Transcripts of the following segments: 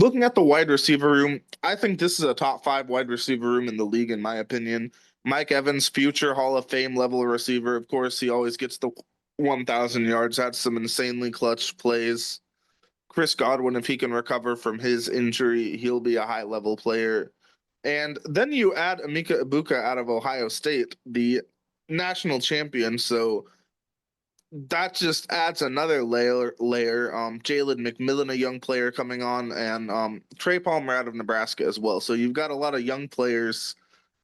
Looking at the wide receiver room, I think this is a top five wide receiver room in the league, in my opinion. Mike Evans, future Hall of Fame level receiver. Of course, he always gets the 1,000 yards. That's some insanely clutch plays. Chris Godwin, if he can recover from his injury, he'll be a high level player. And then you add Emeka Egbuka out of Ohio State, the national champion. So that just adds another layer. Jalen McMillan, a young player coming on, and Trey Palmer out of Nebraska as well. So you've got a lot of young players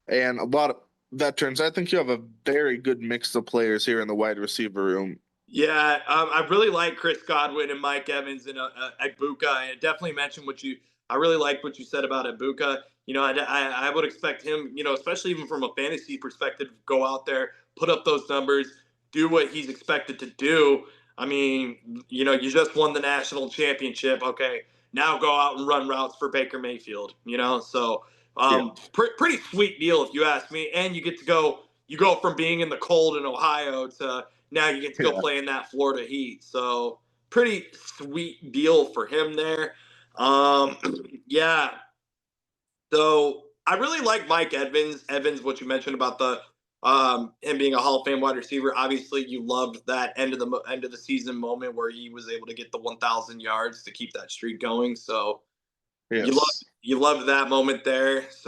and a lot of veterans. I think you have a very good mix of players here in the wide receiver room. Yeah, I really like Chris Godwin and Mike Evans and Egbuka. I definitely mentioned what you. I really like what you said about Egbuka. I would expect him, especially even from a fantasy perspective, go out there, put up those numbers, do what he's expected to do. I mean, you just won the national championship. Okay, now go out and run routes for Baker Mayfield. So Yeah. pretty sweet deal if you ask me. And you get to go. You go from being in the cold in Ohio to now you get to go Yeah. play in that Florida Heat. So pretty sweet deal for him there. Yeah. So I really like Mike Evans. Evans, what you mentioned about the him being a Hall of Fame wide receiver. Obviously, you loved that end of the season moment where he was able to get the 1,000 yards to keep that streak going. So you love Yes. you loved that moment there.